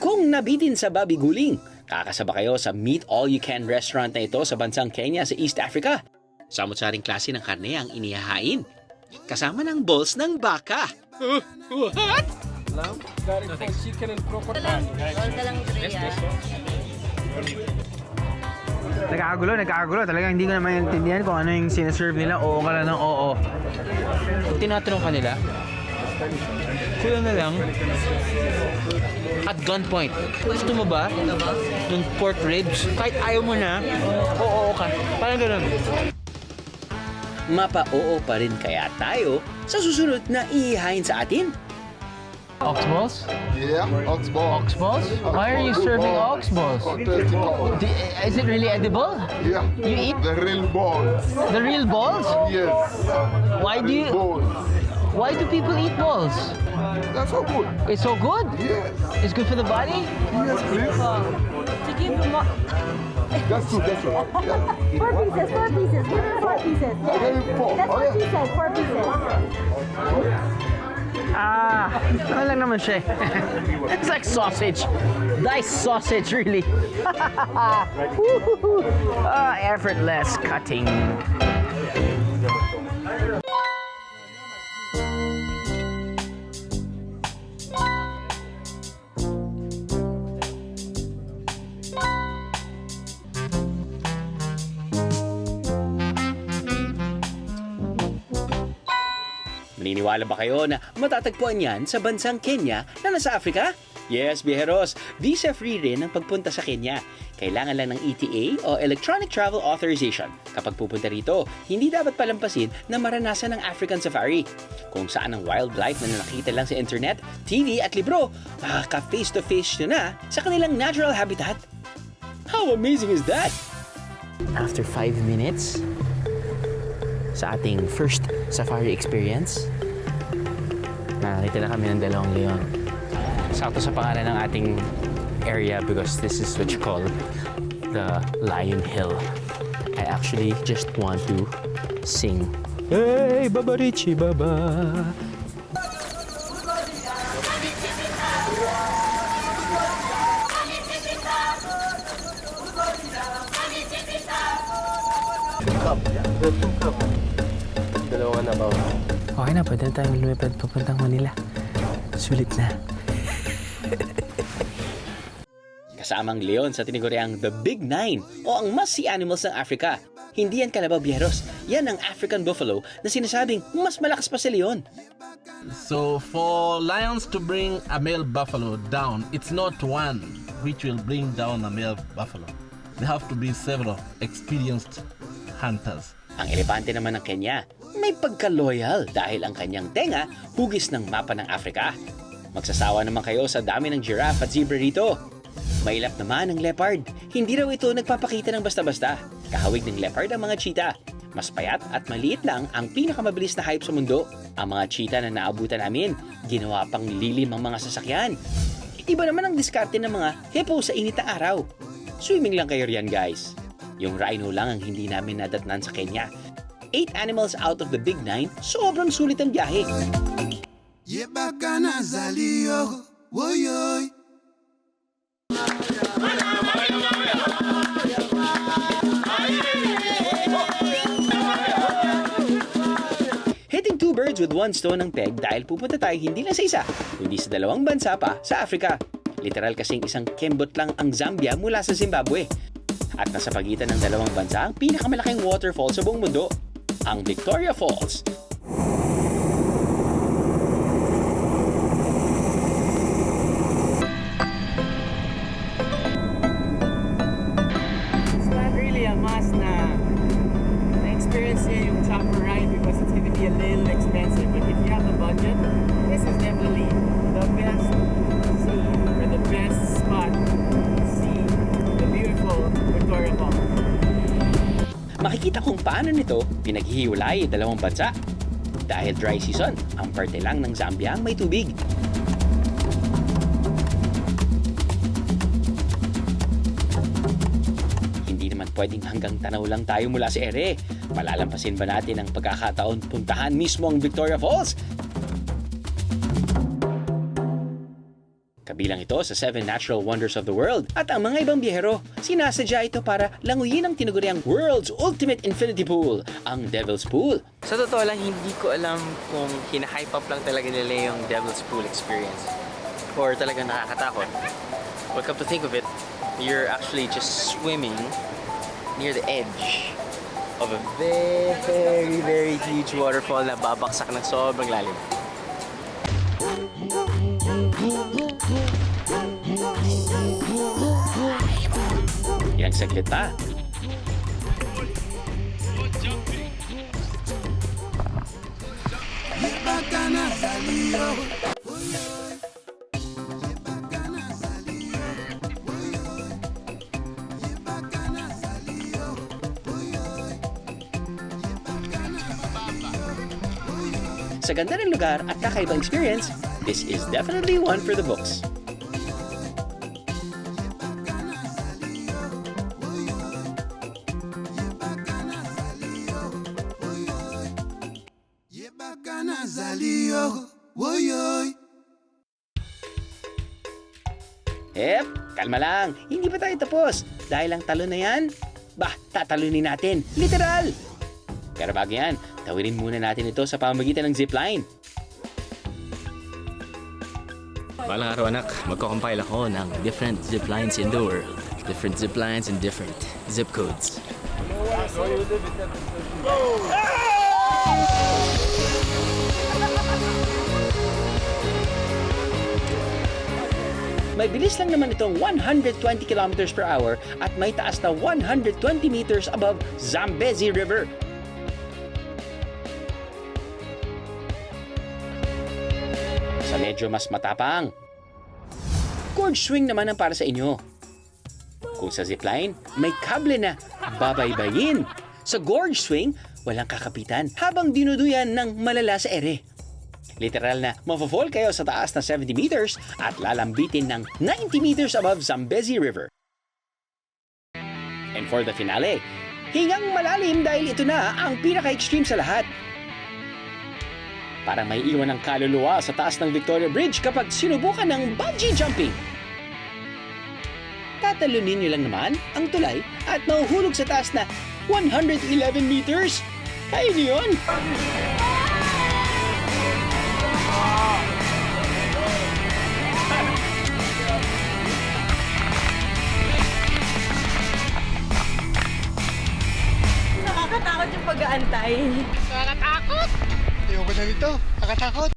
Kung nabitin sa babi guling, kakasaba kayo sa Meat All You Can restaurant na ito sa bansang Kenya sa East Africa. Samot-saring klase ng karne ang inihahain, kasama ng balls ng baka. What? Chicken and crocodile. Nagkakagulo. Talagang hindi ko na maintindihan kung ano yung sinaserve nila. Oo ka lang ng oo. Kung tinatanong ka nila, kulang na lang. At gunpoint. Gusto mo ba? Yung pork ribs? Kahit ayaw mo na, oo ka. Parang ganun. Mapa-oo pa rin kaya tayo sa susunod na iihain sa atin? Ox balls? Yeah, ox ball. Ox balls? Why are you serving ox balls? For 20 pounds. Is it really edible? Yeah. You eat The real balls. the real balls? Yes. Why do you? Balls. Why do people eat balls? That's so good. It's so good. Yes. It's good for the body. Yes, please. That's two. Yeah. Four pieces. Give me 4 pieces. I gave you four. That's Oh, what yeah. she said, 4 pieces. Ano lang naman siya. It's like sausage. Diced sausage, really. Effortless cutting. Maniniwala ba kayo na matatagpuan yan sa bansang Kenya na nasa Africa? Yes, biheros, visa-free rin ang pagpunta sa Kenya. Kailangan lang ng ETA o Electronic Travel Authorization. Kapag pupunta rito, hindi dapat palampasin na maranasan ng African Safari. Kung saan ang wildlife na nakita lang sa internet, TV at libro, makaka-face-to-face nyo na sa kanilang natural habitat. How amazing is that? After 5 minutes sa ating first safari experience, nakakita na kami ng dalawang leon. Sakto sa pangalan ng ating area because this is what you call the Lion Hill. I actually just want to sing. Hey, Baba Richie, Baba. Dalawa na ba? Okay na, pwede na tayong lumipad papuntang Manila. Sulit na. Kasamang leon sa tiniguriang The Big Nine o ang must-see animals ng Africa. Hindi yan kalabaw, biyeros. Yan ang African buffalo na sinasabing mas malakas pa sa leon. So for lions to bring a male buffalo down, it's not one which will bring down a male buffalo. There have to be several experienced hunters. Ang elepante naman ng Kenya, may pagka-loyal dahil ang kanyang tenga hugis ng mapa ng Africa. Magsasawa naman kayo sa dami ng giraffe at zebra rito. Mailap naman ang leopard. Hindi raw ito nagpapakita ng basta-basta. Kahawig ng leopard ang mga cheetah. Mas payat at maliit lang ang pinakamabilis na hayop sa mundo. Ang mga cheetah na naabutan namin, ginawa pang lilim ang mga sasakyan. Iba naman ang diskarte ng mga hippo sa init na araw. Swimming lang kayo riyan, guys. Yung rhino lang ang hindi namin nadatnan sa Kenya. 8 animals out of the Big Nine, sobrang sulit ang biyahe. Yebaka nazaliyo, woyoy. Hitting 2 birds with 1 stone ang peg dahil pupunta tayo hindi lang sa isa, kundi sa 2 bansa pa sa Africa. Literal kasing isang kembot lang ang Zambia mula sa Zimbabwe. At nasa pagitan ng 2 bansa ang pinakamalaking waterfall sa buong mundo, ang Victoria Falls. It's not really a must na experience niya yung chopper ride because it's gonna be a little expensive. But if you have the budget, this is definitely the best scene or the best spot to see the beautiful Victoria Falls. Makikita kung paano nito pinaghihiwalay 2 bansa. Dahil dry season, ang parte lang ng Zambia ang may tubig. Hindi naman pwedeng hanggang tanaw lang tayo mula sa ere. Palalampasin ba natin ang pagkakataon puntahan mismo ang Victoria Falls? Kabilang ito sa 7 natural wonders of the world at ang mga ibang biyahero, sinasadya ito para languyin ang tinaguriang World's Ultimate Infinity Pool, ang Devil's Pool. Sa totoo lang, hindi ko alam kung hina-hype up lang talaga nila yung Devil's Pool experience or talagang nakakatakot. Well, come to think of it, you're actually just swimming near the edge of a very, very huge waterfall na babaksak ng sobrang lalim. Ilang saglit pa. Sa ganda ng lugar at kakaibang experience, this is definitely one for the books. Kalma lang. Hindi pa tayo tapos. Dahil ang talon na yan, tatalunin natin. Literal! Pero bago yan, tawirin muna natin ito sa pamamagitan ng zipline. Balang araw anak, magko-compile ako ng different ziplines in the world. Different ziplines and different zip codes. May bilis lang naman itong 120 kilometers per hour at may taas na 120 meters above Zambezi River. Sa medyo mas matapang, gorge swing naman ang para sa inyo. Kung sa zipline, may kable na babaybayin. Sa gorge swing, walang kakapitan habang dinuduyan ng malala sa ere. Literal na mafo-fall kayo sa taas na 70 meters at lalambitin ng 90 meters above Zambezi River. And for the finale, hingang malalim dahil ito na ang pinaka-extreme sa lahat. Para may iwan ng kaluluwa sa taas ng Victoria Bridge kapag sinubukan ng bungee jumping. Tatalunin nyo lang naman ang tulay at mahuhulog sa taas na 111 meters. Kaya niyo yun! Nakakatakot yung pag-aantay. Ayoko na nito. Nakatakot.